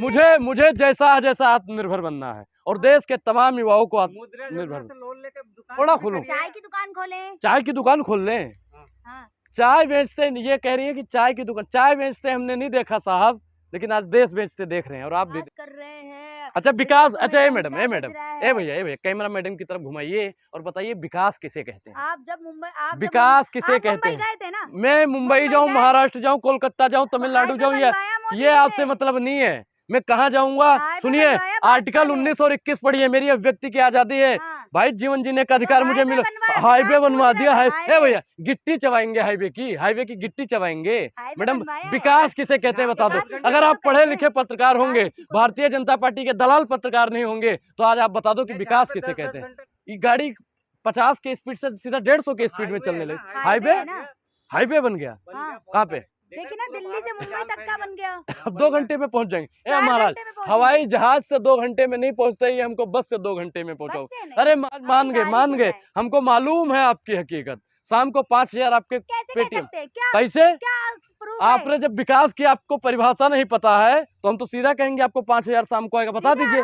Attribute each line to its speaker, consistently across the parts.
Speaker 1: मुझे मुझे जैसा जैसा आत्मनिर्भर बनना है और देश के तमाम युवाओं को आत्मनिर्भर। थोड़ा खोलो,
Speaker 2: चाय की दुकान खोलें,
Speaker 1: चाय की दुकान खोल लें।
Speaker 2: हाँ।
Speaker 1: चाय बेचते, ये कह रही है कि चाय की दुकान, चाय बेचते हमने नहीं देखा साहब, लेकिन आज देश बेचते देख रहे हैं और आप भी
Speaker 2: कर रहे हैं।
Speaker 1: अच्छा विकास, अच्छा ये
Speaker 2: मैडम,
Speaker 1: मैडम ए भैया कैमरा मैडम की तरफ घुमाइए और बताइए विकास किसे कहते हैं?
Speaker 2: आप जब मुंबई, आप
Speaker 1: विकास किसे कहते हैं?
Speaker 2: गए थे ना?
Speaker 1: मैं मुंबई जाऊं, महाराष्ट्र जाऊं, कोलकाता जाऊं, तमिलनाडु जाऊं, ये आपसे मतलब नहीं है। मैं कहाँ जाऊंगा? सुनिए, आर्टिकल 19 और 21 पढ़िए, मेरी अभिव्यक्ति की आजादी है भाई, जीवन जीने का अधिकार मुझे मिला। हाईवे बनवा दिया है भैया, गिट्टी चबाएंगे हाईवे की गिट्टी चबाएंगे। मैडम विकास किसे कहते हैं बता दो। अगर आप पढ़े लिखे पत्रकार होंगे, भारतीय जनता पार्टी के दलाल पत्रकार नहीं होंगे, तो आज आप बता दो कि विकास किसे कहते हैं। ये गाड़ी 50 के स्पीड से सीधा 150 के स्पीड में चलने लगी। हाईवे बन गया। कहाँ पे?
Speaker 2: देखिए ना, दिल्ली से मुंबई तक का बन गया।
Speaker 1: अब 2 घंटे में पहुंच जाएंगे। महाराज हवाई जहाज से 2 घंटे में नहीं पहुंचते, ये हमको बस से 2 घंटे में पहुंचाओ। अरे मान गए, हमको मालूम है आपकी हकीकत। शाम को 5000 आपके पेटीएम कैसे? आपने जब विकास की आपको परिभाषा नहीं पता है, तो हम तो सीधा कहेंगे आपको 5000 शाम को आएगा, बता दीजिए।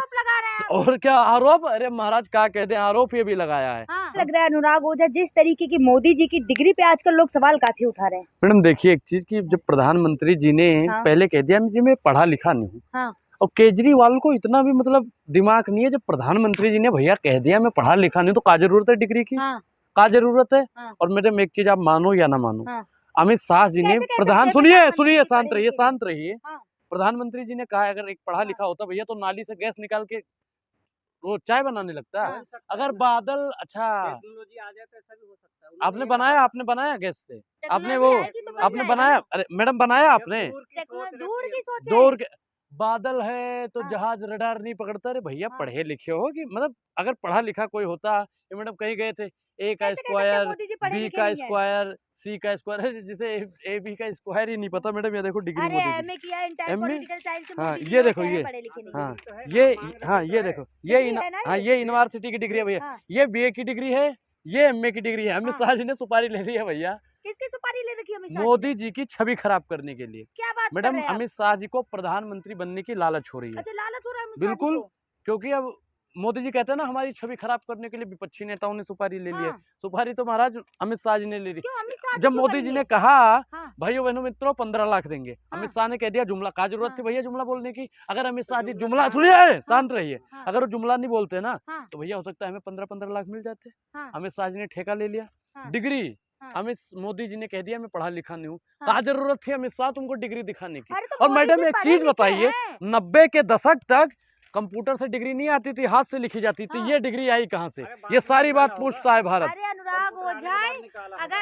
Speaker 1: और क्या आरोप? अरे महाराज क्या कहते हैं, आरोप ये भी लगाया है।
Speaker 2: लग रहा है अनुराग ओझा, जिस तरीके की मोदी जी की डिग्री पे आजकल लोग सवाल काफी उठा रहे हैं।
Speaker 1: मैडम देखिए एक चीज की, जब प्रधानमंत्री जी ने पहले कह दिया जी मैं पढ़ा लिखा नहीं हूँ, और केजरीवाल को इतना भी मतलब दिमाग नहीं है, जब प्रधानमंत्री जी ने भैया कह दिया मैं पढ़ा लिखा नहीं, तो क्या जरूरत है डिग्री की? क्या जरूरत है? और मैडम एक चीज आप मानो या ना मानो, अमित शाह जी ने सुनिए शांत रहिए। प्रधानमंत्री जी ने कहा अगर एक पढ़ा लिखा होता भैया तो नाली से गैस निकाल के वो चाय बनाने लगता है। अगर बादल अच्छा टेक्नोलॉजी आ जाए तो ऐसा भी हो सकता है। आपने बनाया गैस से, आपने बनाया? अरे मैडम बनाया आपने? दूर के बादल है तो जहाज रडार नहीं पकड़ता। रे भैया पढ़े लिखे हो कि मतलब अगर पढ़ा लिखा कोई होता, ये मैडम कहीं गए थे, ए का स्क्वायर, बी का स्क्वायर, सी का स्क्वायर, जिसे ए बी का स्क्वायर ही नहीं पता। मैडम ये देखो डिग्री ये देखो ये देखो ये यूनिवर्सिटी की डिग्री है भैया, ये बीए की डिग्री है, ये एमए की डिग्री है। अमित शाह जी ने सुपारी ले ली है भैया।
Speaker 2: किसकी सुपारी ले रखी है?
Speaker 1: मोदी जी की छवि खराब करने के लिए।
Speaker 2: क्या बात
Speaker 1: मैडम अमित शाह जी को प्रधानमंत्री बनने की लालच हो रही है।
Speaker 2: अच्छा, लालच हो रहा है
Speaker 1: बिल्कुल, क्योंकि अब मोदी जी कहते हैं ना हमारी छवि खराब करने के लिए विपक्षी नेताओं ने सुपारी ले ली है। सुपारी तो महाराज अमित शाह जी ने ले ली। जब मोदी जी ने कहा भाइयों बहनों मित्रों 15 लाख देंगे, अमित शाह ने कह दिया जुमला। क्या जरूरत थी भैया जुमला बोलने की? अगर अमित शाह जी जुमला, सुनिए शांत रहिए, अगर वो जुमला नहीं बोलते ना तो भैया हो सकता है हमें 15-15 लाख मिल जाते। अमित शाह जी ने ठेका ले लिया डिग्री। अमित मोदी जी ने कह दिया मैं पढ़ा लिखा नहीं हूँ। क्या जरूरत थी अमित शाह तुमको डिग्री दिखाने की? और मैडम एक चीज बताइए, 90 के दशक तक कंप्यूटर से डिग्री नहीं आती थी, हाथ से लिखी जाती थी। ये डिग्री आई कहाँ से? ये सारी बात पूछता है भारत।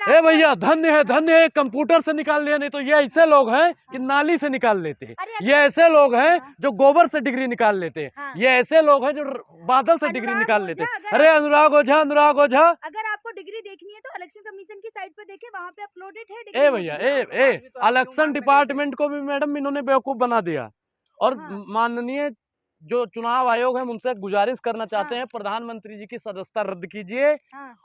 Speaker 1: ए भैया धन्य है कंप्यूटर से निकाल लिया, नहीं तो ये ऐसे लोग हैं कि नाली से निकाल लेते हैं। ये ऐसे लोग हैं जो गोबर से डिग्री निकाल लेते हैं। ये ऐसे लोग हैं जो बादल से डिग्री निकाल लेते हैं। अरे अनुराग ओझा
Speaker 2: अगर आपको डिग्री देखनी है तो इलेक्शन कमीशन की साइट पे देखें, वहाँ पे अपलोडेड है।
Speaker 1: ए भैया इलेक्शन डिपार्टमेंट को भी मैडम इन्होंने बेवकूफ बना दिया। और माननीय जो चुनाव आयोग है उनसे गुजारिश करना चाहते हैं, प्रधानमंत्री जी की सदस्यता रद्द कीजिए।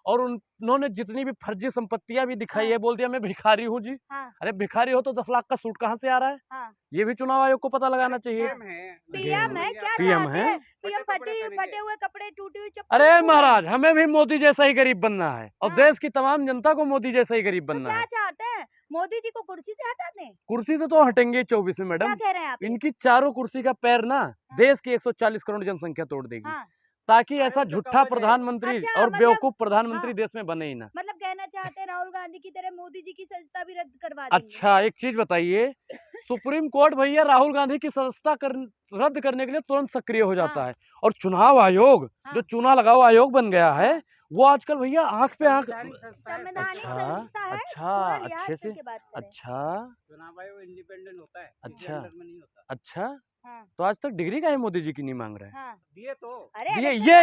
Speaker 1: और उन्होंने जितनी भी फर्जी संपत्तियां भी दिखाई है, बोल दिया मैं भिखारी हूँ जी। अरे भिखारी हो तो 10 लाख का सूट कहाँ से आ रहा है? ये भी चुनाव आयोग को पता लगाना चाहिए। पीएम है,
Speaker 2: फटे हुए कपड़े, टूटी हुई चप्पल।
Speaker 1: अरे महाराज हमें भी मोदी जैसा ही गरीब बनना है और देश की तमाम जनता को मोदी जैसा ही गरीब बनना है।
Speaker 2: क्या चाहते हैं? मोदी जी को कुर्सी से हटा दें?
Speaker 1: कुर्सी से तो हटेंगे 24 में मैडम।
Speaker 2: क्या कह रहे हैं आप?
Speaker 1: इनकी चारों कुर्सी का पैर ना देश की 140 करोड़ जनसंख्या तोड़ देगी। ताकि ऐसा झूठा प्रधानमंत्री और बेवकूफ प्रधानमंत्री देश में बने ही ना।
Speaker 2: मतलब कहना चाहते हैं राहुल गांधी की तरह मोदी जी की सदस्यता भी रद्द करवा देंगे।
Speaker 1: अच्छा एक चीज बताइए, सुप्रीम कोर्ट भैया राहुल गांधी की सदस्यता रद्द करने के लिए तुरंत सक्रिय हो जाता है। और चुनाव आयोग जो चुनाव लगाओ आयोग बन गया है, वो आजकल भैया आंख पे आंख। अच्छा अच्छे से चुनाव आयोग इंडिपेंडेंट होता है। अच्छा तो आज तक डिग्री का है मोदी जी की नहीं मांग रहे हैं। दिए तो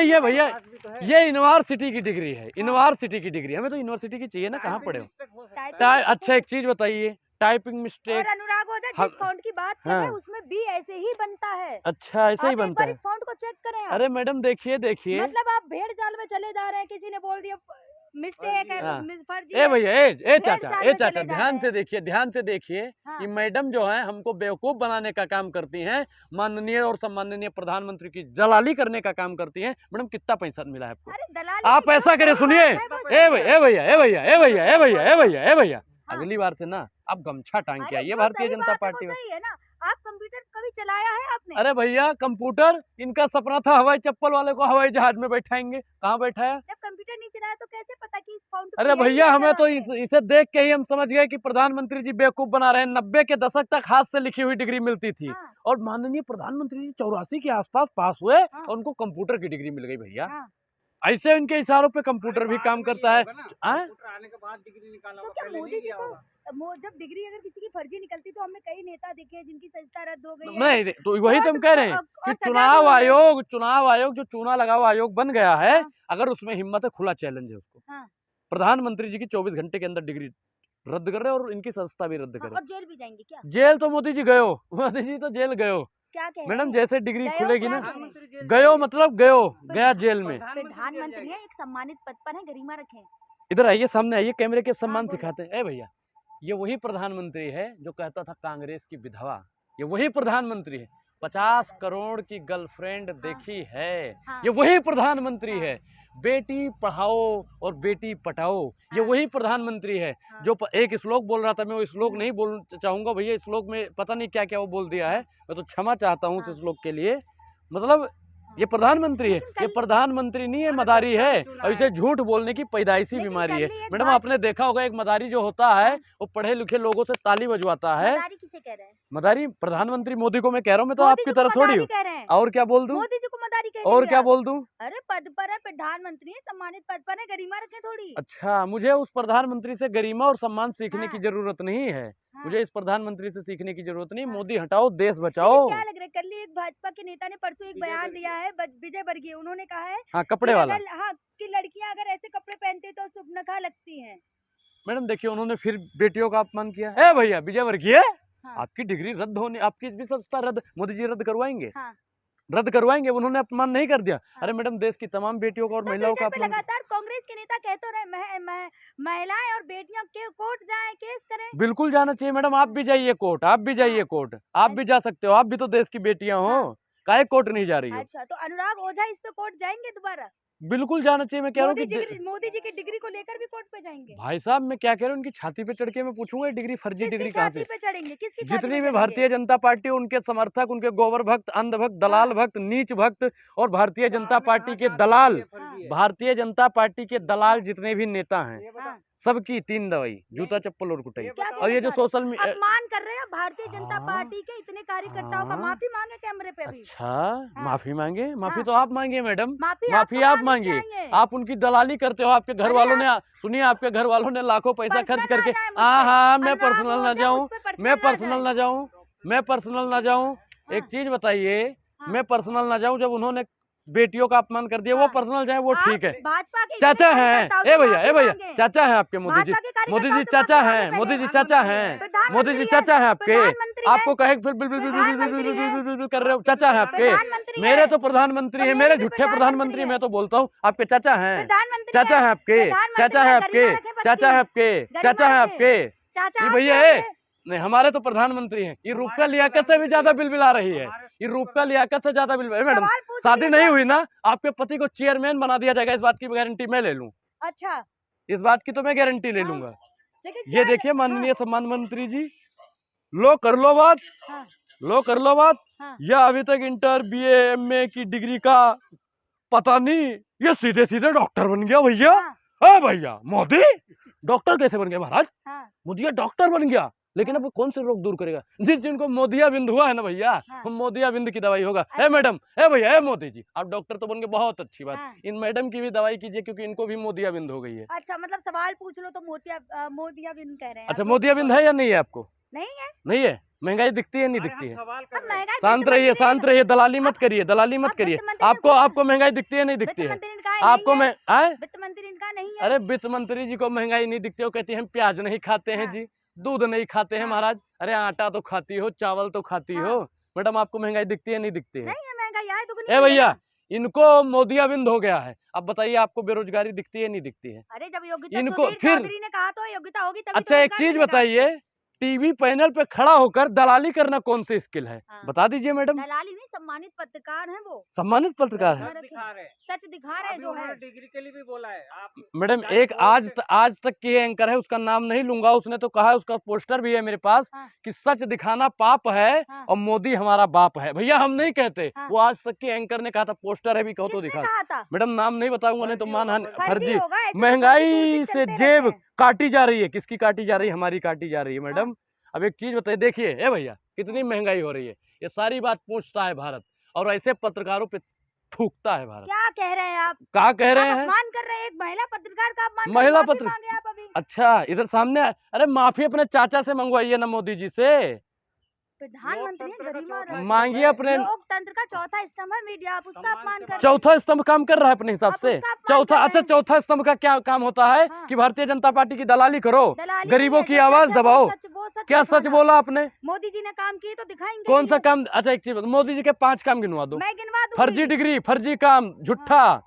Speaker 1: ये भैया ये यूनिवर्सिटी की डिग्री है, यूनिवर्सिटी की डिग्री। हमें तो यूनिवर्सिटी की चाहिए ना, कहाँ पढ़े हो? अच्छा एक चीज बताइए, टाइपिंग मिस्टेक।
Speaker 2: और अनुराग ओझा जिस फॉन्ट की बात कर रहे हैं उसमें भी ऐसे ही बनता है।
Speaker 1: अच्छा ऐसे ही बनता है।
Speaker 2: इस फॉन्ट को चेक करें आप।
Speaker 1: अरे मैडम देखिए
Speaker 2: मतलब आप भेड़ जाल में चले जा रहे हैं। किसी ने बोल दिया मिस्टेक है,
Speaker 1: हाँ।
Speaker 2: फर्जी
Speaker 1: ए
Speaker 2: है।
Speaker 1: भैया, ए
Speaker 2: ढेर
Speaker 1: चाचा,
Speaker 2: साल
Speaker 1: ए
Speaker 2: में
Speaker 1: चाचा,
Speaker 2: चले जा
Speaker 1: ध्यान
Speaker 2: रहे
Speaker 1: से
Speaker 2: हैं।
Speaker 1: देखिए, ध्यान से देखिए।
Speaker 2: हाँ।
Speaker 1: ये मैडम जो है हमको बेवकूफ बनाने का काम करती हैं, माननीय और सम्माननीय प्रधानमंत्री की जलाली करने का काम करती हैं। मैडम कितना पैसा मिला है आपको?
Speaker 2: अरे दलाली
Speaker 1: आप
Speaker 2: की
Speaker 1: ऐसा
Speaker 2: जो
Speaker 1: करें,
Speaker 2: बात
Speaker 1: सुनिए,
Speaker 2: है वो सही है।
Speaker 1: ए भैया, ए भैया, ए भैया, ए भैया, ए भैया, ए भैया, ए भैया,
Speaker 2: हाँ।
Speaker 1: अगली बार से ना आप गमछा टांग के
Speaker 2: अरे
Speaker 1: आइए
Speaker 2: जो
Speaker 1: भारतीय
Speaker 2: सही
Speaker 1: जनता
Speaker 2: बात है वो
Speaker 1: पार्टी में।
Speaker 2: सही है ना। आप कंप्यूटर कभी चलाया है आपने?
Speaker 1: अरे भैया, कंप्यूटर, इनका सपना था हवाई चप्पल वाले को हवाई जहाज में बैठाएंगे, कहाँ बैठाया?
Speaker 2: जब कंप्यूटर नहीं चलाया तो कैसे पता कि इस फॉर्म
Speaker 1: अरे भैया, हमें तो इसे देख के ही हम समझ गए कि प्रधानमंत्री जी बेवकूफ बना रहे हैं। 90 के दशक तक हाथ से लिखी हुई डिग्री मिलती थी,
Speaker 2: हाँ।
Speaker 1: और माननीय प्रधानमंत्री जी 84 के आसपास पास हुए,
Speaker 2: हाँ।
Speaker 1: और उनको कंप्यूटर की डिग्री मिल गई भैया।
Speaker 2: हाँ।
Speaker 1: ऐसे इनके इशारों पे कंप्यूटर भी काम करता है।
Speaker 3: आने के बाद डिग्री निकाला
Speaker 2: तो
Speaker 3: होगा,
Speaker 2: क्या
Speaker 3: पहले
Speaker 2: मोदी
Speaker 3: नहीं
Speaker 2: जी
Speaker 3: किया
Speaker 2: को
Speaker 3: होगा।
Speaker 2: जब डिग्री अगर किसी की फर्जी निकलती तो हमने कई नेता देखे हैं जिनकी सजता रद्द हो गई है।
Speaker 1: नहीं, तो वही तो हम कह रहे हैं कि
Speaker 2: और सजा भी
Speaker 1: चुनाव
Speaker 2: हुई है।
Speaker 1: आयोग जो चुनाव लगाओ आयोग बन गया है,
Speaker 2: हाँ।
Speaker 1: अगर उसमें हिम्मत है, खुला चैलेंज है उसको।
Speaker 2: हाँ।
Speaker 1: प्रधानमंत्री जी की 24 घंटे के अंदर डिग्री रद्द कर रहे और इनकी सजता भी रद्द
Speaker 2: हाँ,
Speaker 1: करे।
Speaker 2: और जेल भी जाएंगे क्या?
Speaker 1: जेल तो मोदी जी गयो, मोदी जी तो जेल गयो।
Speaker 2: क्या कह रहे
Speaker 1: मैडम
Speaker 2: हैं?
Speaker 1: जैसे डिग्री
Speaker 2: गयो
Speaker 1: खुलेगी
Speaker 2: क्या
Speaker 1: ना,
Speaker 2: कह रहे हैं?
Speaker 1: गयो मतलब गयो, गया जेल में।
Speaker 2: प्रधानमंत्री है, एक सम्मानित पद पर है, गरिमा रखें।
Speaker 1: इधर आइए, सामने आइए, कैमरे के सम्मान
Speaker 2: बोलो।
Speaker 1: सिखाते हैं। ए भैया, ये वही प्रधानमंत्री है जो कहता था कांग्रेस की विधवा, ये वही प्रधानमंत्री है। 50 करोड़ की गर्लफ्रेंड देखी है,
Speaker 2: हाँ।
Speaker 1: ये वही प्रधानमंत्री
Speaker 2: हाँ।
Speaker 1: है। बेटी पढ़ाओ और बेटी पटाओ, ये
Speaker 2: हाँ।
Speaker 1: वही प्रधानमंत्री है।
Speaker 2: हाँ।
Speaker 1: जो एक श्लोक बोल रहा था, मैं वो श्लोक नहीं बोल चाहूंगा भैया, इस श्लोक में पता नहीं क्या क्या वो बोल दिया है, मैं तो क्षमा चाहता हूँ
Speaker 2: हाँ।
Speaker 1: उस श्लोक के लिए। मतलब ये प्रधानमंत्री है, ये प्रधानमंत्री नहीं है, मदारी है, और इसे झूठ बोलने की पैदाइशी
Speaker 2: लेकिन
Speaker 1: बीमारी
Speaker 2: कल
Speaker 1: है।
Speaker 2: ही एक
Speaker 1: मैडम
Speaker 2: बात-
Speaker 1: आपने देखा होगा, एक मदारी जो होता है वो पढ़े लिखे लोगों से ताली बजवाता है।
Speaker 2: मदारी किसे कह रहे हैं?
Speaker 1: मदारी प्रधानमंत्री मोदी को मैं कह रहा हूँ, मैं तो
Speaker 2: मोदी
Speaker 1: आपकी
Speaker 2: जी को
Speaker 1: तरह थोड़ी
Speaker 2: मदारी
Speaker 1: हूँ।
Speaker 2: कह रहे हैं।
Speaker 1: और क्या बोल दूं?
Speaker 2: मोदी जी को मदारी कह
Speaker 1: और
Speaker 2: दीजिए
Speaker 1: क्या
Speaker 2: आप।
Speaker 1: बोल दूं?
Speaker 2: अरे पद पर है, प्रधानमंत्री है, सम्मानित पद पर है, गरिमा रखें थोड़ी।
Speaker 1: अच्छा, मुझे उस प्रधानमंत्री से गरिमा और सम्मान सीखने
Speaker 2: हाँ।
Speaker 1: की जरूरत नहीं है।
Speaker 2: हाँ।
Speaker 1: मुझे इस प्रधानमंत्री से सीखने की जरूरत नहीं।
Speaker 2: हाँ।
Speaker 1: मोदी हटाओ, देश
Speaker 2: लेकिन
Speaker 1: बचाओ।
Speaker 2: क्या लग रहा है, कल ही एक भाजपा के नेता ने परसों एक बयान दिया है, विजय वर्गीय, उन्होंने कहा है
Speaker 1: हाँ, कपड़े
Speaker 2: कि
Speaker 1: वाला।
Speaker 2: अगर हाँ कि लड़कियां अगर ऐसे कपड़े पहनते तो सुपनखा लगती हैं।
Speaker 1: मैडम देखिए, उन्होंने फिर बेटियों का अपमान किया। ए भैया, विजय वर्गीय,
Speaker 2: हाँ।
Speaker 1: आपकी डिग्री रद्द होने, आपकी भी सस्ता रद्द, मोदी जी रद्द करवाएंगे।
Speaker 2: हाँ।
Speaker 1: रद्द करवाएंगे, उन्होंने अपमान नहीं कर दिया।
Speaker 2: हाँ।
Speaker 1: अरे मैडम, देश की तमाम बेटियों का और
Speaker 2: तो
Speaker 1: महिलाओं का
Speaker 2: ट्विटर पे
Speaker 1: अपमान।
Speaker 2: लगातार कांग्रेस के नेता कहते रहे महिलाएं और बेटियां के कोर्ट जाएं, केस करें।
Speaker 1: बिल्कुल जाना चाहिए मैडम, आप भी जाइए कोर्ट, आप भी जाइए कोर्ट, आप भी जा सकते हो, आप भी तो देश की बेटियां हो।
Speaker 2: हाँ।
Speaker 1: काहे कोर्ट नहीं जा रही हो?
Speaker 2: अच्छा, तो अनुराग ओझा इस पे कोर्ट जाएंगे दोबारा?
Speaker 1: बिल्कुल जाना चाहिए। मैं कह रहा हूँ कि
Speaker 2: मोदी जी की डिग्री को लेकर भी कोर्ट पे जाएंगे?
Speaker 1: भाई साहब, मैं क्या कह रहा हूँ, उनकी छाती पे चढ़ के मैं पूछूंगा डिग्री फर्जी
Speaker 2: किसकी
Speaker 1: डिग्री कहाँ
Speaker 2: छाती
Speaker 1: से?
Speaker 2: पे चढ़ेंगे? किसकी छाती
Speaker 1: जितनी
Speaker 2: पे
Speaker 1: भी
Speaker 2: चढ़ेंगे?
Speaker 1: भारतीय जनता पार्टी, उनके समर्थक, उनके गोबर भक्त, अंध भक्त, दलाल भक्त, नीच भक्त, और भारतीय जनता पार्टी के दलाल, भारतीय जनता पार्टी के दलाल जितने भी नेता हैं,
Speaker 2: हाँ।
Speaker 1: सबकी 3 दवाई, जूता चप्पल और कुटाई।
Speaker 2: क्या
Speaker 1: और ये जो
Speaker 2: कहना
Speaker 1: सोशल
Speaker 2: अपमान कर रहे हैं भारतीय जनता
Speaker 1: हाँ।
Speaker 2: पार्टी के इतने कार्यकर्ताओं का।
Speaker 1: हाँ।
Speaker 2: माफी मांगे कैमरे पे अभी।
Speaker 1: अच्छा, माफी मांगे? माफी
Speaker 2: हाँ।
Speaker 1: तो आप मांगिए मैडम,
Speaker 2: माफी
Speaker 1: माफी आप
Speaker 2: मांगनी
Speaker 1: मांगिए।
Speaker 2: चाहिए।
Speaker 1: आप उनकी दलाली करते हो, आपके घर
Speaker 2: अरे
Speaker 1: वालों ने, सुनिए, आपके घर वालों ने लाखों पैसा खर्च
Speaker 2: पर्सनल
Speaker 1: करके।
Speaker 2: ना जाए मुझसे।
Speaker 1: हाँ, मैं
Speaker 2: अनुराग
Speaker 1: पर्सनल ना
Speaker 2: ओझा
Speaker 1: जाऊं,
Speaker 2: मुझ पे पर्सनल
Speaker 1: मैं
Speaker 2: ना
Speaker 1: पर्सनल
Speaker 2: जाए।
Speaker 1: ना जाऊं, मैं पर्सनल ना जाऊं। एक
Speaker 2: हाँ।
Speaker 1: चीज बताइए,
Speaker 2: हाँ।
Speaker 1: मैं पर्सनल ना जाऊं, जब उन्होंने बेटियों का अपमान कर दिया, वो
Speaker 2: हाँ।
Speaker 1: पर्सनल जाए, वो
Speaker 2: आप
Speaker 1: ठीक है।
Speaker 2: भाजपा के
Speaker 1: चाचा
Speaker 2: इतने
Speaker 1: हैं,
Speaker 2: कार्यकर्ताओं
Speaker 1: ए
Speaker 2: से
Speaker 1: भैया, ए
Speaker 2: माफी
Speaker 1: भैया,
Speaker 2: मांगे।
Speaker 1: चाचा हैं आपके मोदी जी,
Speaker 2: भाजपा के
Speaker 1: मोदी जी
Speaker 2: कार्यकर्ताओं से
Speaker 1: चाचा
Speaker 2: माफी
Speaker 1: हैं,
Speaker 2: मांगे
Speaker 1: मोदी जी
Speaker 2: पहले।
Speaker 1: चाचा हैं,
Speaker 2: प्रधानमंत्री
Speaker 1: मोदी जी
Speaker 2: है,
Speaker 1: चाचा हैं आपके।
Speaker 2: प्रधानमंत्री है,
Speaker 1: आपको कहे फिर bill bill bill bill bill bill bill
Speaker 2: प्रधानमंत्री है।
Speaker 1: बिल बिल बिल कर रहे हो, चाचा हैं आपके।
Speaker 2: प्रधानमंत्री
Speaker 1: मेरे
Speaker 2: है।
Speaker 1: तो प्रधानमंत्री
Speaker 2: तो
Speaker 1: है,
Speaker 2: मेरे
Speaker 1: मेरे
Speaker 2: भी
Speaker 1: झूठे
Speaker 2: प्रधानमंत्री
Speaker 1: प्रधानमंत्री,
Speaker 2: है।
Speaker 1: मैं तो बोलता हूँ आपके चाचा हैं,
Speaker 2: प्रधानमंत्री
Speaker 1: चाचा है आपके,
Speaker 2: प्रधानमंत्री
Speaker 1: चाचा है
Speaker 2: है,
Speaker 1: आपके,
Speaker 2: गरिमा रखें बच्ची।
Speaker 1: चाचा है आपके,
Speaker 2: गरिमा
Speaker 1: चाचा है
Speaker 2: रखें।
Speaker 1: आपके।
Speaker 2: चाचा
Speaker 1: ये
Speaker 2: आप
Speaker 1: भैया
Speaker 2: क्या
Speaker 1: है,
Speaker 2: होंगे?
Speaker 1: नहीं, हमारे तो प्रधानमंत्री हैं। ये रूपका लियाकत से भी ज्यादा बिल बिल आ रही है, ये रूपका लियाकत से ज्यादा बिल। मैडम,
Speaker 2: सवाल पूछ
Speaker 1: शादी
Speaker 2: लिए
Speaker 1: नहीं
Speaker 2: तो-
Speaker 1: हुई ना, आपके पति को चेयरमैन बना दिया जाएगा, इस बात की गारंटी मैं ले लूं,
Speaker 2: अच्छा,
Speaker 1: इस बात की तो मैं गारंटी ले
Speaker 2: हाँ।
Speaker 1: लूंगा।
Speaker 2: लेकिन
Speaker 1: ये
Speaker 2: क्या
Speaker 1: देखिए,
Speaker 2: हाँ।
Speaker 1: माननीय सम्मान मंत्री जी, लो कर लो बात,
Speaker 2: हाँ।
Speaker 1: लो कर लो बात।
Speaker 2: हाँ।
Speaker 1: या अभी तक इंटर BA MA की डिग्री का पता नहीं, ये सीधे सीधे डॉक्टर बन गया भैया।
Speaker 2: हाँ।
Speaker 1: अरे भैया, मोदी डॉक्टर कैसे बन गया महाराज?
Speaker 2: हाँ।
Speaker 1: मोदी डॉक्टर बन गया, लेकिन अब वो कौन से रोग दूर करेगा? जिनको मोदिया बिंद हुआ है ना भैया,
Speaker 2: हाँ।
Speaker 1: वो मोदिया बिंद की दवाई होगा।
Speaker 2: अच्छा।
Speaker 1: ए मैडम, ए भैया, ए मोदी जी, आप डॉक्टर तो बन गए, बहुत अच्छी बात।
Speaker 2: हाँ।
Speaker 1: इन मैडम की भी दवाई कीजिए, क्योंकि इनको भी मोदिया बिंद हो गई है।
Speaker 2: अच्छा, मतलब सवाल पूछ लो तो मोदिया बिन कह रहे हैं।
Speaker 1: अच्छा,
Speaker 2: आप
Speaker 1: मोदिया बिंद है या नहीं है आपको?
Speaker 2: नहीं है।
Speaker 1: नहीं है? महंगाई दिखती है नहीं दिखती है?
Speaker 2: अब महंगाई
Speaker 1: शांत रहिए, शांत रहिए, दलाली मत करिए, दलाली मत
Speaker 2: अब
Speaker 1: करिए।
Speaker 2: वित्त मंत्री ने
Speaker 1: आपको
Speaker 2: बोला।
Speaker 1: आपको महंगाई दिखती है नहीं
Speaker 2: वित्त
Speaker 1: दिखती है?
Speaker 2: मंत्री ने कहा
Speaker 1: आपको
Speaker 2: नहीं है।
Speaker 1: मैं आए,
Speaker 2: वित्त मंत्री इनका नहीं है।
Speaker 1: अरे वित्त मंत्री जी को महंगाई नहीं दिखती, वो कहती है हम प्याज नहीं खाते हैं
Speaker 2: हाँ।
Speaker 1: जी, दूध नहीं खाते हैं
Speaker 2: हाँ।
Speaker 1: महाराज। अरे आटा तो खाती हो, चावल तो खाती
Speaker 2: हाँ।
Speaker 1: हो, मैडम आपको महंगाई दिखती है नहीं दिखती है?
Speaker 2: नहीं है महंगाई, आए दुगनी
Speaker 1: ए
Speaker 2: है
Speaker 1: भैया,
Speaker 2: ना।
Speaker 1: इनको मोदियाबिंद हो गया है। अब बताइए आपको बेरोजगारी दिखती है नहीं दिखती है?
Speaker 2: अरे जब योग्यता
Speaker 1: इनको
Speaker 2: सुधीर
Speaker 1: फिर
Speaker 2: चौधरी ने कहा तो योग्यता होगी तभी तो
Speaker 1: अच्छा एक
Speaker 2: रोजगार
Speaker 1: चीज
Speaker 2: मिलेगा।
Speaker 1: बताइए, टीवी पैनल पे खड़ा होकर दलाली करना कौन सी स्किल है?
Speaker 2: हाँ।
Speaker 1: बता दीजिए मैडम।
Speaker 2: दलाली नहीं, सम्मानित पत्रकार हैं वो,
Speaker 1: सम्मानित पत्रकार है
Speaker 3: सच दिखा रहे हैं।
Speaker 2: सच दिखा रहे हैं
Speaker 3: अभी
Speaker 2: जो
Speaker 3: उन्होंने
Speaker 2: है।
Speaker 3: डिग्री के लिए भी बोला है आप
Speaker 1: मैडम।
Speaker 3: चाहे
Speaker 1: एक
Speaker 3: बोर्ड
Speaker 1: आज तक की एंकर है, उसका नाम नहीं लूंगा, उसने तो कहा है, उसका पोस्टर भी है मेरे पास
Speaker 2: हाँ।
Speaker 1: कि सच दिखाना पाप है
Speaker 2: हाँ।
Speaker 1: और मोदी हमारा बाप है। भैया हम नहीं कहते,
Speaker 2: हाँ।
Speaker 1: वो आज तक की एंकर ने कहा था, पोस्टर है भी, कहो तो
Speaker 2: किसने
Speaker 1: दिखा।
Speaker 2: कहा था?
Speaker 1: मैडम नाम नहीं बताऊंगा, नहीं तो
Speaker 3: फर्जी
Speaker 1: मानहानि,
Speaker 3: होगा,
Speaker 1: फर्जी।
Speaker 2: होगा, ऐसे तो
Speaker 1: महंगाई
Speaker 2: फर्जी
Speaker 1: से
Speaker 2: चलते
Speaker 1: जेब
Speaker 2: रहते हैं।
Speaker 1: काटी जा रही है। किसकी काटी जा रही है? हमारी काटी जा रही है मैडम। अब एक चीज बताइए, देखिए ए भैया कितनी महंगाई हो रही है, ये सारी बात पूछता है भारत, और ऐसे पत्रकारों पे थूकता है भारत।
Speaker 2: क्या कह रहे हैं आप?
Speaker 1: क्या कह रहे
Speaker 2: आप
Speaker 1: हैं?
Speaker 2: अपमान कर रहे हैं एक महिला पत्रकार का, अपमान
Speaker 1: महिला
Speaker 2: माफी
Speaker 1: पत्र-
Speaker 2: मांगे आप अभी।
Speaker 1: अच्छा इधर सामने अरे माफी अपने चाचा से मंगवाइए ना, मोदी जी से।
Speaker 2: प्रधानमंत्री हैं,
Speaker 3: लोकतंत्र का
Speaker 2: गरिमा
Speaker 3: चौथा
Speaker 2: रहित।
Speaker 1: मांगिए अपने।
Speaker 2: लोकतंत्र का चौथा स्तंभ है मीडिया, आप उसका
Speaker 3: सम्मान
Speaker 2: अपमान
Speaker 3: से
Speaker 2: कर रहे हैं।
Speaker 1: चौथा स्तंभ काम कर रहा है अपने हिसाब
Speaker 2: आप
Speaker 1: से।
Speaker 2: उसका अपमान
Speaker 1: चौथा
Speaker 2: कर रहे
Speaker 1: अच्छा
Speaker 2: हैं।
Speaker 1: चौथा स्तंभ का क्या काम होता है?
Speaker 2: हाँ।
Speaker 1: कि भारतीय जनता पार्टी की दलाली करो,
Speaker 2: दलाली
Speaker 1: गरीबों
Speaker 2: नहीं
Speaker 1: की
Speaker 2: है, जो
Speaker 1: आवाज
Speaker 2: सच है वो
Speaker 1: दबाओ।
Speaker 2: वो सच
Speaker 1: क्या सच
Speaker 2: दिखाना।
Speaker 1: बोला आपने?
Speaker 2: मोदी जी ने काम किए तो दिखाएंगे
Speaker 1: कौन
Speaker 2: ही
Speaker 1: सा
Speaker 2: है।
Speaker 1: काम? अच्छा एक चीज मोदी जी के 5 काम गिनवा दो।
Speaker 2: मैं गिनवा दूंगी।
Speaker 1: फर्जी डिग्री, फर्जी काम, झूठा,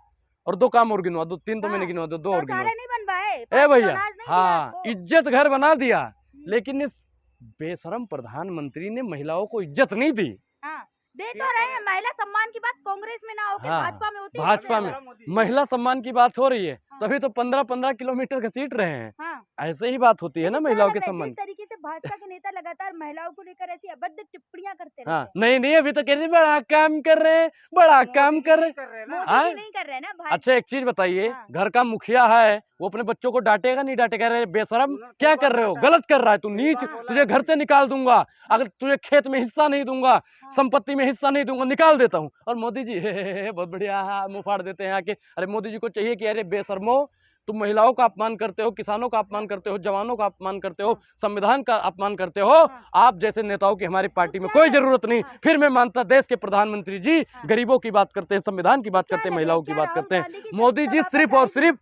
Speaker 1: और 2 काम और गिनवा दो। 3 तो मैंने
Speaker 2: हाँ।
Speaker 1: गिनवा दो, 2 और गिनवा
Speaker 2: शौचालय नहीं बनवाए,
Speaker 1: ए
Speaker 2: पानी
Speaker 1: भैया।
Speaker 2: अनाज नहीं दिया
Speaker 1: हाँ
Speaker 2: आपको।
Speaker 1: इज्जत घर बना दिया, लेकिन इस बेशरम प्रधानमंत्री ने महिलाओं को इज्जत नहीं दी।
Speaker 2: हाँ, दे तो रहे हैं। महिला सम्मान की बात कांग्रेस में ना होके
Speaker 1: हाँ,
Speaker 2: भाजपा में होती है।
Speaker 1: भाजपा में महिला सम्मान की बात हो रही है,
Speaker 2: हाँ।
Speaker 1: तभी तो 15-15 किलोमीटर घसीट रहे हैं।
Speaker 2: हाँ।
Speaker 1: ऐसे ही बात होती है ना
Speaker 2: लेकिन क्या
Speaker 1: महिलाओं
Speaker 2: लग
Speaker 1: के
Speaker 2: रहा है,
Speaker 1: सम्मान।
Speaker 2: जिस तरीके से भाजपा के नेता लगातार महिलाओं को लेकर ऐसी अभद्र टिप्पणियां करते
Speaker 1: हाँ
Speaker 2: रहते हैं।
Speaker 1: नहीं नहीं, अभी तो कह रहे हैं, बड़ा काम कर रहे हैं, बड़ा काम कर रहे हैं।
Speaker 2: मोदी
Speaker 1: हाँ?
Speaker 2: जी नहीं कर रहे हैं ना भाई।
Speaker 1: अच्छा एक चीज बताइए,
Speaker 2: हाँ।
Speaker 1: घर का मुखिया है, वो अपने बच्चों को डांटेगा नहीं डांटेगा? अरे बेशरम क्या कर रहे हो, गलत कर रहा है तू, नीच, तुझे घर से निकाल दूंगा, अगर तुझे खेत में हिस्सा नहीं दूंगा, संपत्ति में हिस्सा नहीं दूंगा, निकाल देता हूँ। और मोदी जी हे, बहुत बढ़िया, मुंह फाड़ देते हैं आके। अरे मोदी जी को चाहिए कि अरे बेशर्मो, तुम महिलाओं का अपमान करते हो, किसानों का अपमान करते हो, जवानों का अपमान करते हो, संविधान का अपमान करते हो। आप जैसे नेताओं की हमारी पार्टी में कोई जरूरत नहीं। फिर मैं मानता, देश के प्रधानमंत्री जी गरीबों की बात करते हैं, संविधान की बात करते हैं, महिलाओं की बात करते हैं। मोदी जी सिर्फ और सिर्फ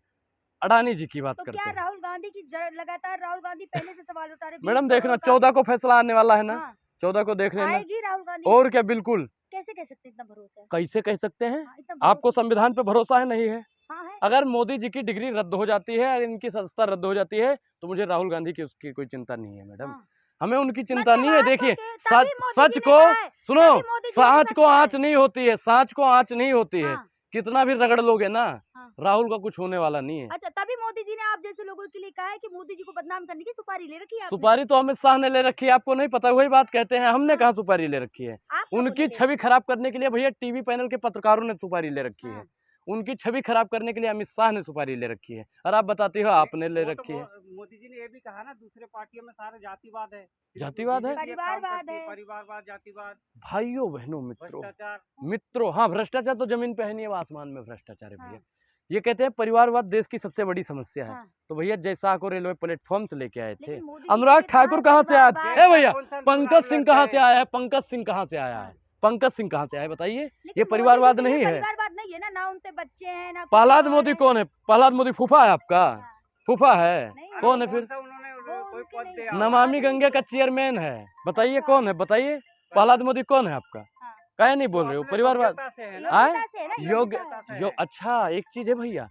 Speaker 1: अडानी जी की बात
Speaker 2: तो
Speaker 1: करते
Speaker 2: क्या
Speaker 1: हैं।
Speaker 2: राहुल गांधी की लगातार राहुल गांधी पहले से सवाल उठा रहे हैं।
Speaker 1: मैडम
Speaker 2: 20
Speaker 1: देखना,
Speaker 2: करोड़ का-
Speaker 1: 14 को फैसला आने वाला है ना,
Speaker 2: हाँ,
Speaker 1: 14 को देख लेना।
Speaker 2: आएगी राहुल गांधी।
Speaker 1: और क्या, बिल्कुल।
Speaker 2: कैसे कह सकते हैं, इतना भरोसा है?
Speaker 1: कैसे कह सकते हैं?
Speaker 2: हाँ, इतना भरोसा-
Speaker 1: आपको संविधान पे भरोसा है नहीं है?
Speaker 2: हाँ है।
Speaker 1: अगर मोदी जी की डिग्री रद्द हो जाती है, इनकी सदस्यता रद्द हो जाती है, तो मुझे राहुल गांधी की उसकी कोई चिंता नहीं है मैडम।
Speaker 2: हाँ।
Speaker 1: हमें उनकी चिंता
Speaker 2: मतलब
Speaker 1: नहीं है।
Speaker 2: आपको
Speaker 1: देखिए
Speaker 2: तभी
Speaker 1: सच
Speaker 2: मोदी
Speaker 1: सच
Speaker 2: जी ने
Speaker 1: को
Speaker 2: कहा है,
Speaker 1: सुनो,
Speaker 2: तभी मोदी जी ने
Speaker 1: सांच
Speaker 2: सच
Speaker 1: को
Speaker 2: कहा है।
Speaker 1: आंच नहीं होती है, सांच को आंच नहीं होती है।
Speaker 2: हाँ।
Speaker 1: कितना भी रगड़ लोगे ना,
Speaker 2: हाँ।
Speaker 1: राहुल का कुछ होने वाला नहीं है।
Speaker 2: अच्छा, तभी मोदी जी ने आप जैसे लोगों के लिए कहा है कि मोदी जी को बदनाम करने की सुपारी ले रखी है आपने।
Speaker 1: सुपारी तो अमित शाह ने ले रखी है, आपको नहीं पता? वही बात कहते हैं, हमने कहा सुपारी ले रखी है।
Speaker 2: आप लोगों ने
Speaker 1: उनकी
Speaker 2: ले
Speaker 1: छवि खराब करने के लिए भैया टीवी पैनल के पत्रकारों ने सुपारी ले रखी है।
Speaker 2: हाँ।
Speaker 1: उनकी छवि खराब करने के लिए अमित शाह ने सुपारी ले रखी है, और आप बताते हो आपने ले
Speaker 3: वो तो
Speaker 1: रखी है।
Speaker 3: मोदी जी ने ये भी कहा ना, दूसरे पार्टियों में सारे जातिवाद है,
Speaker 1: जातिवाद है?
Speaker 3: बीजेपी एक काम
Speaker 2: परिवारवाद
Speaker 3: करती
Speaker 2: है।
Speaker 3: परिवारवाद, जातिवाद,
Speaker 1: भाइयों बहनों मित्रों
Speaker 3: भ्रष्टाचार।
Speaker 1: मित्रों, हाँ भ्रष्टाचार तो जमीन पे है नहीं, अब आसमान में भ्रष्टाचार है भैया।
Speaker 2: हाँ।
Speaker 1: ये कहते हैं परिवारवाद देश की सबसे बड़ी समस्या है।
Speaker 2: हाँ।
Speaker 1: तो भैया जयशाह को रेलवे प्लेटफॉर्म से लेके आए थे।
Speaker 2: लेकिन मोदी जी
Speaker 1: अनुराग
Speaker 2: ने
Speaker 1: ठाकुर
Speaker 2: कहा
Speaker 1: कहाँ से आया?
Speaker 2: परिवारवाद-
Speaker 1: ए भैया
Speaker 3: कौन सा
Speaker 1: पंकज सिंह कहाँ से
Speaker 3: है?
Speaker 1: आया है? पंकज सिंह कहाँ से आया है? पंकज सिंह कहाँ से आया है बताइए?
Speaker 2: लेकिन
Speaker 1: ये
Speaker 2: मोदी
Speaker 1: परिवारवाद
Speaker 2: जी के लिए
Speaker 1: नहीं है।
Speaker 2: परिवारवाद नहीं है ना उनके बच्चे हैं ना।
Speaker 1: प्रहलाद
Speaker 2: कोई
Speaker 1: मोदी
Speaker 2: और
Speaker 1: कौन है? प्रहलाद मोदी फूफा है आपका?
Speaker 2: हाँ।
Speaker 1: फूफा है?
Speaker 2: नहीं,
Speaker 1: कौन है
Speaker 3: कौन
Speaker 1: फिर?
Speaker 3: सा उन्होंने
Speaker 2: वो
Speaker 3: कोई
Speaker 2: उनके
Speaker 3: पद
Speaker 2: नहीं
Speaker 3: दिया
Speaker 2: है।
Speaker 3: हो?
Speaker 1: नमामि गंगे का चेयरमैन है, बताइए
Speaker 2: अच्छा।
Speaker 1: कौन है? बताइए प्रहलाद मोदी कौन है आपका?
Speaker 2: हाँ।
Speaker 1: काहे नहीं बोल रहे हो?
Speaker 3: अपने
Speaker 1: परिवारवाद
Speaker 3: योग्यता से है ना।
Speaker 1: आए?
Speaker 2: योग्यता से है ना,
Speaker 1: योग्य
Speaker 2: योग्यता से।
Speaker 1: जो अच्छा एक चीज है भैया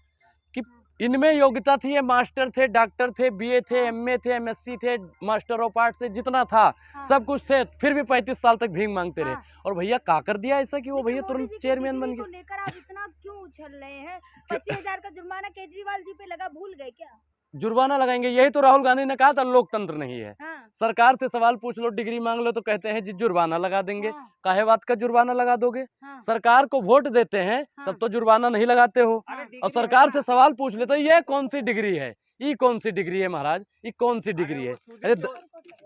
Speaker 1: कि इनमें योग्यता थी, ये मास्टर थे, डॉक्टर थे, बीए थे, एमए थे, एमएससी थे, मास्टर ऑफ आर्ट्स थे, जितना था
Speaker 2: हाँ।
Speaker 1: सब कुछ थे, फिर भी 35 साल तक भीख मांगते रहे।
Speaker 2: हाँ।
Speaker 1: और भैया का कर दिया ऐसा कि वो
Speaker 2: लेकिन
Speaker 1: भैया
Speaker 2: मोदी
Speaker 1: तुरंत
Speaker 2: जी की
Speaker 1: चेयरमैन बन
Speaker 2: डिग्री को
Speaker 1: गए?
Speaker 2: लेकर आप इतना क्यों उछल रहे हैं? 25,000 का जुर्माना केजरीवाल जी पे लगा, भूल गए क्या?
Speaker 1: जुर्माना लगाएंगे, यही तो राहुल गांधी ने कहा था लोकतंत्र नहीं है।
Speaker 2: हाँ।
Speaker 1: सरकार से सवाल पूछ लो, डिग्री मांग लो तो कहते हैं जी जुर्माना लगा देंगे।
Speaker 2: हाँ।
Speaker 1: काहे बात का जुर्माना लगा दोगे?
Speaker 2: हाँ।
Speaker 1: सरकार को वोट देते हैं
Speaker 2: हाँ।
Speaker 1: तब तो जुर्माना नहीं लगाते हो।
Speaker 3: अरे
Speaker 2: हाँ।
Speaker 3: डिग्री
Speaker 1: और
Speaker 3: है
Speaker 1: सरकार
Speaker 3: ना।
Speaker 1: से सवाल पूछ लेते हो ये कौन सी डिग्री है, ये कौन सी डिग्री है महाराज, ये कौन सी डिग्री है? अरे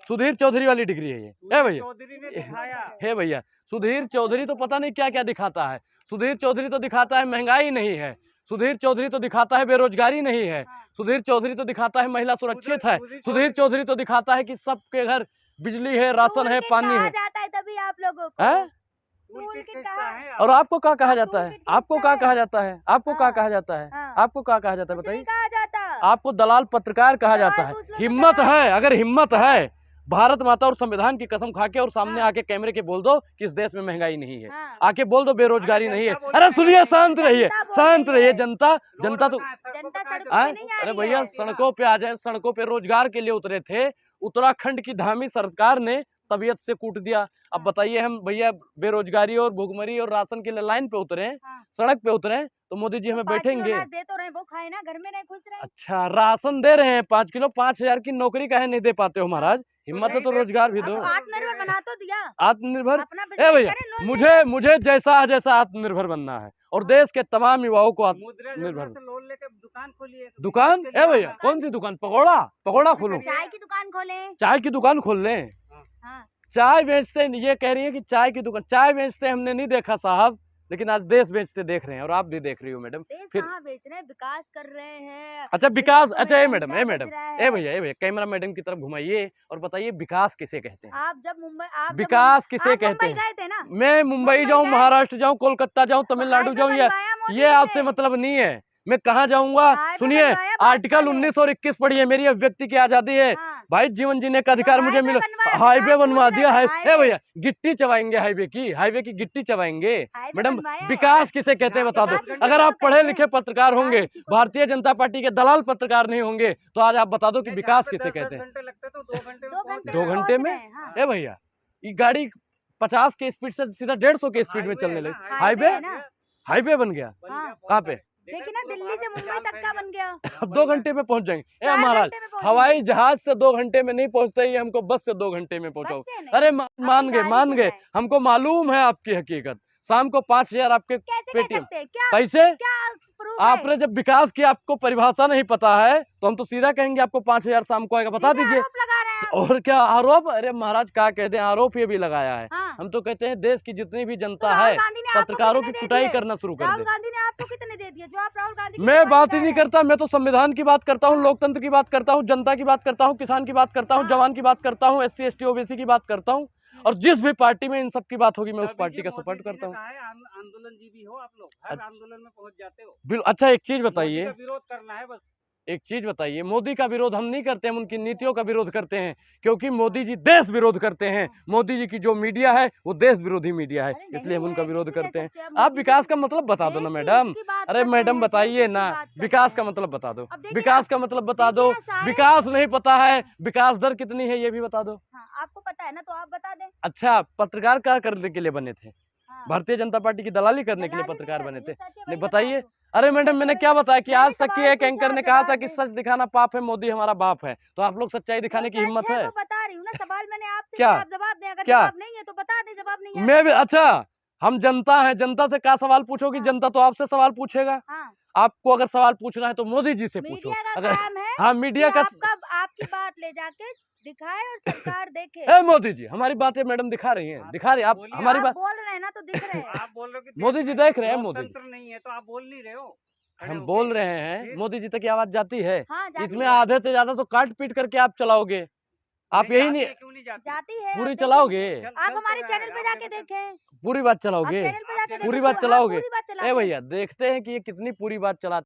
Speaker 1: सुधीर चौधरी वाली डिग्री है ये। है भैया,
Speaker 3: चौधरी ने दिखाया।
Speaker 1: हे भैया सुधीर चौधरी तो पता नहीं क्या क्या दिखाता है। सुधीर चौधरी तो दिखाता है महंगाई नहीं है, सुधीर चौधरी तो दिखाता है बेरोजगारी नहीं है, सुधीर चौधरी तो दिखाता है महिला सुरक्षित है, सुधीर चौधरी तो दिखाता है कि सबके घर बिजली है, राशन है, पानी है।
Speaker 2: जाता है तभी आप लोगों को
Speaker 1: हैं?
Speaker 3: टूलकिट कहा है।
Speaker 1: और आपको क्या कहा जाता है?
Speaker 2: टूलकिट
Speaker 1: आपको
Speaker 2: किसका
Speaker 1: क्या
Speaker 2: है?
Speaker 1: कहा जाता है? आपको क्या
Speaker 2: हाँ।
Speaker 1: कहा जाता है?
Speaker 2: हाँ।
Speaker 1: आपको क्या कहा जाता है
Speaker 2: कुछ
Speaker 1: बताइए?
Speaker 2: नहीं कहा जाता।
Speaker 1: आपको दलाल पत्रकार कहा
Speaker 2: दलाल
Speaker 1: जाता है।
Speaker 2: पूछ लो तो
Speaker 1: हिम्मत
Speaker 2: दलाल।
Speaker 1: है, अगर हिम्मत है, भारत माता और संविधान की कसम खा के और सामने आके कैमरे के बोल दो कि इस देश में महंगाई नहीं है, आके बोल दो बेरोजगारी नहीं है। अरे सुनिए, शांत रहिए, शांत रहिए। जनता तो अरे भैया सड़कों पे आ जाए, सड़कों पे रोजगार के लिए उतरे थे, उत्तराखंड की धामी सरकार ने तबीयत से कूट दिया। अब बताइए, हम भैया बेरोजगारी और भुखमरी और राशन के लिए लाइन पे उतरे हैं, सड़क पे उतरे हैं, तो मोदी जी हमें बैठेंगे?
Speaker 2: दे तो रहे, वो खाए ना, घर में नहीं खुश रहे।
Speaker 1: अच्छा, राशन दे रहे हैं 5 किलो, 5,000 की नौकरी काहे नहीं दे पाते हो महाराज? हिम्मत है तो रोजगार भी दो।
Speaker 2: आत्मनिर्भर बना तो दिया,
Speaker 1: आत्मनिर्भर।
Speaker 2: अपना
Speaker 1: ए भैया, मुझे जैसा आत्मनिर्भर बनना है और देश के तमाम युवाओं को आत्मनिर्भर।
Speaker 3: लोन लेकर दुकान खोलिए।
Speaker 1: दुकान? ए भैया, कौन सी दुकान? पकौड़ा खोलूं?
Speaker 2: चाय की दुकान खोले।
Speaker 1: चाय की दुकान खोल लें? चाय बेचते, ये कह रही है कि चाय की दुकान, चाय बेचते हमने नहीं देखा साहब, लेकिन आज देश बेचते देख रहे हैं, और आप भी देख रही हो मैडम।
Speaker 2: फिर बेच रहे हैं, विकास कर रहे हैं।
Speaker 1: अच्छा विकास, अच्छा ए मैडम, ए भैया कैमरा मैडम की तरफ घुमाइए और बताइए विकास किसे कहते हैं?
Speaker 2: आप जब मुंबई,
Speaker 1: विकास किसे कहते हैं?
Speaker 2: गए थे ना?
Speaker 1: मैं मुंबई जाऊँ, महाराष्ट्र जाऊँ, कोलकाता जाऊँ, तमिलनाडु जाऊँ, ये आपसे मतलब नहीं है। मैं कहाँ जाऊंगा? सुनिए, आर्टिकल 19 और 21 पढ़िए, मेरी अभिव्यक्ति की आजादी है भाई, जीवन जीने का अधिकार मुझे मिला। हाईवे बनवा दिया है भैया, गिट्टी चबाएंगे हाईवे की गिट्टी चबाएंगे। मैडम विकास किसे कहते हैं बता दो। अगर आप पढ़े लिखे पत्रकार होंगे, भारतीय जनता पार्टी के दलाल पत्रकार नहीं होंगे, तो आज आप बता दो कि विकास किसे कहते हैं। 2 घंटे में? ए भैया, ये गाड़ी 50 के स्पीड से सीधा 150 के स्पीड में चलने लगी। हाईवे बन गया। कहाँ पे?
Speaker 2: देखिए ना, दिल्ली से मुंबई तक का बन गया।
Speaker 1: अब 2 घंटे में पहुंच जाएंगे। ए महाराज, हवाई जहाज से 2 घंटे में नहीं पहुंचते, ही हमको बस से 2 घंटे में पहुंचाओ। अरे मान गए, हमको मालूम है आपकी हकीकत। शाम को 5,000 आपके पेटीएम पैसे। आपने जब विकास की आपको परिभाषा नहीं पता है, तो हम तो सीधा कहेंगे आपको 5,000 शाम को आएगा। बता दीजिए। और क्या आरोप? अरे महाराज क्या कहते हैं, आरोप ये भी लगाया है। हम तो कहते हैं देश की जितनी भी जनता है, पत्रकारों की कुटाई करना शुरू कर दे।
Speaker 2: राहुल गांधी ने आपको कितने दे दिए? जो आप राहुल गांधी,
Speaker 1: मैं बात ही नहीं करता, मैं तो संविधान की बात करता हूँ, लोकतंत्र की बात करता हूँ, जनता की बात करता हूँ, किसान की बात करता हूँ, जवान की बात करता हूँ, SC ST OBC की बात करता हूँ, और जिस भी पार्टी में इन सब की बात होगी मैं उस पार्टी का सपोर्ट करता हूँ।
Speaker 3: आंदोलन जीवी हो आप लोग, हर आंदोलन में पहुंच जाते हो।
Speaker 1: बिल्कुल। अच्छा एक चीज बताइए,
Speaker 3: विरोध करना है बस।
Speaker 1: एक चीज बताइए, मोदी का विरोध हम नहीं करते, हम उनकी नीतियों का विरोध करते हैं, क्योंकि मोदी जी देश विरोध करते हैं। मोदी जी की जो मीडिया है वो देश विरोधी मीडिया है, इसलिए हम उनका विरोध करते हैं। आप विकास का मतलब बता दो ना मैडम। अरे मैडम बताइए ना, विकास का मतलब बता दो, विकास का मतलब बता दो। विकास नहीं पता है, विकास दर कितनी है ये भी बता दो।
Speaker 2: आपको पता है ना, तो आप बता दें।
Speaker 1: अच्छा, पत्रकार क्या करने के लिए बने थे? भारतीय जनता पार्टी की दलाली करने के लिए पत्रकार बने थे? नहीं बताइए। अरे मैडम, मैंने क्या बताया कि आज तक की एक एंकर ने कहा था कि सच दिखाना पाप है, मोदी हमारा बाप है। तो आप लोग सच्चाई दिखाने की हिम्मत है?
Speaker 2: बता रही हूँ ना, सवाल मैंने आपसे
Speaker 1: क्या
Speaker 2: जवाब दें, अगर
Speaker 1: क्या
Speaker 2: जवाब नहीं है तो बता दें, जवाब नहीं है।
Speaker 1: मैं भी, अच्छा हम जनता है, जनता से क्या सवाल पूछोगी? जनता तो आपसे सवाल पूछेगा। आपको अगर सवाल पूछना है तो मोदी जी से पूछो। अगर हाँ, मीडिया का
Speaker 2: आपकी बात ले जाके दिखाए और सरकार देखे।
Speaker 1: मोदी जी हमारी बातें मैडम दिखा रही हैं, दिखा रही। आप हमारी बात
Speaker 2: बोल रहे हैं ना, तो दिख रहे हैं।
Speaker 3: आप बोल रहे हो कि
Speaker 1: मोदी जी देख रहे हैं। मोदी जी
Speaker 3: नहीं है तो आप बोल नहीं रहे हो।
Speaker 1: हम बोल रहे हैं, मोदी जी तक आवाज जाती है।
Speaker 2: जाती
Speaker 1: इसमें आधे से ज्यादा तो काट पीट करके आप चलाओगे। आप यही नहीं,
Speaker 3: क्यों नहीं
Speaker 2: जाती है?
Speaker 1: पूरी चलाओगे?
Speaker 2: आप हमारे चैनल पे जाके देखें,
Speaker 1: पूरी बात चलाओगे? पूरी बात चलाओगे? ए भैया, देखते हैं कि ये कितनी पूरी बात चला